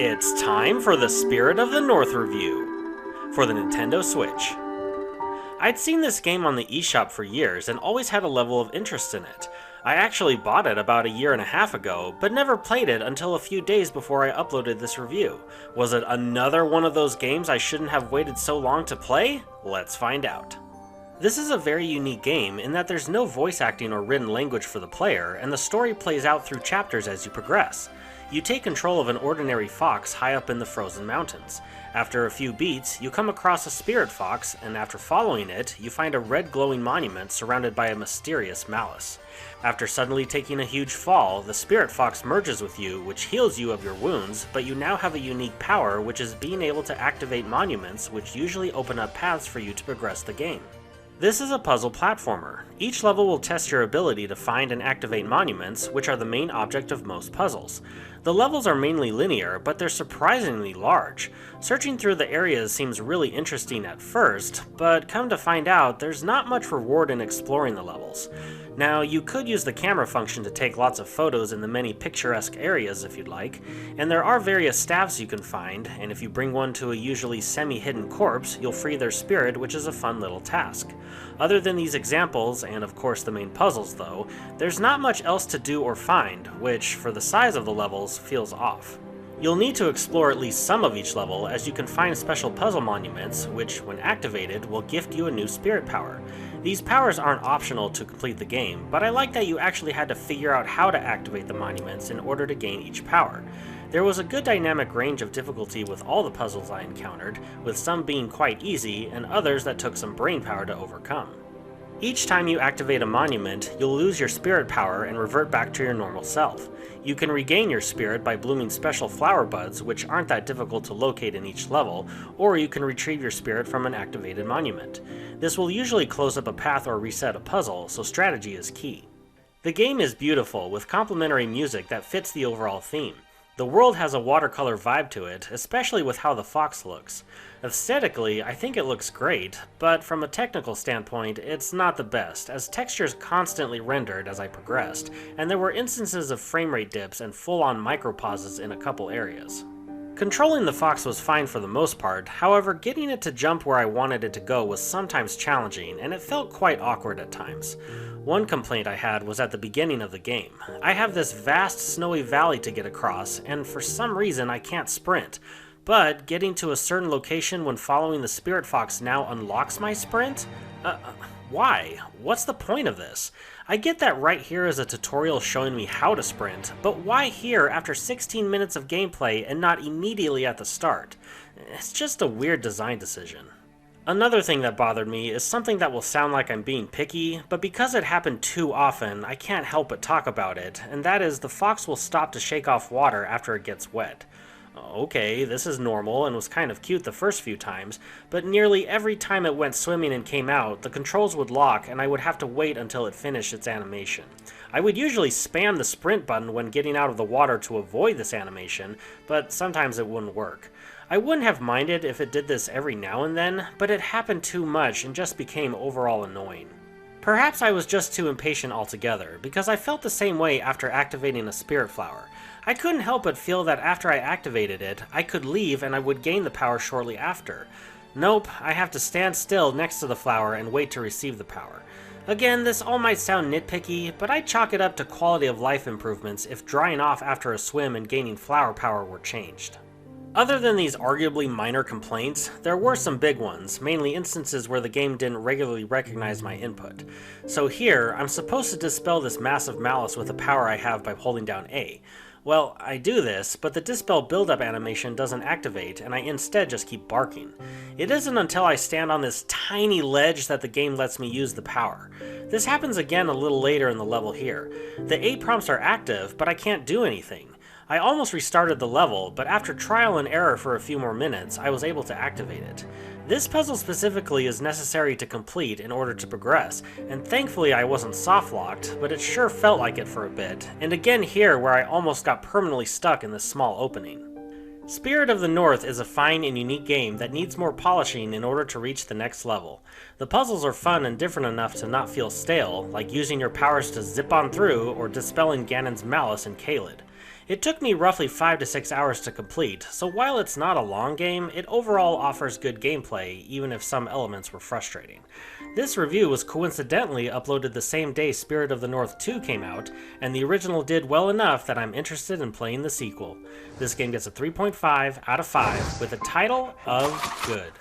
It's time for the Spirit of the North review for the Nintendo Switch. I'd seen this game on the eShop for years and always had a level of interest in it. I actually bought it about a year and a half ago, but never played it until a few days before I uploaded this review. Was it another one of those games I shouldn't have waited so long to play? Let's find out. This is a very unique game in that there's no voice acting or written language for the player, and the story plays out through chapters as you progress. You take control of an ordinary fox high up in the frozen mountains. After a few beats, you come across a spirit fox, and after following it, you find a red glowing monument surrounded by a mysterious malice. After suddenly taking a huge fall, the spirit fox merges with you, which heals you of your wounds, but you now have a unique power, which is being able to activate monuments, which usually open up paths for you to progress the game. This is a puzzle platformer. Each level will test your ability to find and activate monuments, which are the main object of most puzzles. The levels are mainly linear, but they're surprisingly large. Searching through the areas seems really interesting at first, but come to find out, there's not much reward in exploring the levels. Now, you could use the camera function to take lots of photos in the many picturesque areas if you'd like, and there are various staffs you can find, and if you bring one to a usually semi-hidden corpse, you'll free their spirit, which is a fun little task. Other than these examples, and of course the main puzzles though, there's not much else to do or find, which, for the size of the levels, feels off. You'll need to explore at least some of each level, as you can find special puzzle monuments, which, when activated, will gift you a new spirit power. These powers aren't optional to complete the game, but I like that you actually had to figure out how to activate the monuments in order to gain each power. There was a good dynamic range of difficulty with all the puzzles I encountered, with some being quite easy and others that took some brain power to overcome. Each time you activate a monument, you'll lose your spirit power and revert back to your normal self. You can regain your spirit by blooming special flower buds, which aren't that difficult to locate in each level, or you can retrieve your spirit from an activated monument. This will usually close up a path or reset a puzzle, so strategy is key. The game is beautiful, with complementary music that fits the overall theme. The world has a watercolor vibe to it, especially with how the fox looks. Aesthetically, I think it looks great, but from a technical standpoint, it's not the best, as textures constantly rendered as I progressed, and there were instances of frame rate dips and full-on micropauses in a couple areas. Controlling the fox was fine for the most part, however, getting it to jump where I wanted it to go was sometimes challenging, and it felt quite awkward at times. One complaint I had was at the beginning of the game. I have this vast snowy valley to get across, and for some reason I can't sprint. But getting to a certain location when following the spirit fox now unlocks my sprint? Why? What's the point of this? I get that right here is a tutorial showing me how to sprint, but why here after 16 minutes of gameplay and not immediately at the start? It's just a weird design decision. Another thing that bothered me is something that will sound like I'm being picky, but because it happened too often, I can't help but talk about it, and that is the fox will stop to shake off water after it gets wet. Okay, this is normal and was kind of cute the first few times, but nearly every time it went swimming and came out, the controls would lock and I would have to wait until it finished its animation. I would usually spam the sprint button when getting out of the water to avoid this animation, but sometimes it wouldn't work. I wouldn't have minded if it did this every now and then, but it happened too much and just became overall annoying. Perhaps I was just too impatient altogether, because I felt the same way after activating a spirit flower. I couldn't help but feel that after I activated it, I could leave and I would gain the power shortly after. Nope, I have to stand still next to the flower and wait to receive the power. Again, this all might sound nitpicky, but I chalk it up to quality of life improvements if drying off after a swim and gaining flower power were changed. Other than these arguably minor complaints, there were some big ones, mainly instances where the game didn't regularly recognize my input. So here, I'm supposed to dispel this massive malice with a power I have by holding down A. Well, I do this, but the dispel build-up animation doesn't activate, and I instead just keep barking. It isn't until I stand on this tiny ledge that the game lets me use the power. This happens again a little later in the level here. The A prompts are active, but I can't do anything. I almost restarted the level, but after trial and error for a few more minutes, I was able to activate it. This puzzle specifically is necessary to complete in order to progress, and thankfully I wasn't soft-locked, but it sure felt like it for a bit, and again here where I almost got permanently stuck in this small opening. Spirit of the North is a fine and unique game that needs more polishing in order to reach the next level. The puzzles are fun and different enough to not feel stale, like using your powers to zip on through or dispelling Ganon's malice in Caelid. It took me roughly 5 to 6 hours to complete, so while it's not a long game, it overall offers good gameplay, even if some elements were frustrating. This review was coincidentally uploaded the same day Spirit of the North 2 came out, and the original did well enough that I'm interested in playing the sequel. This game gets a 3.5 out of 5 with a title of good.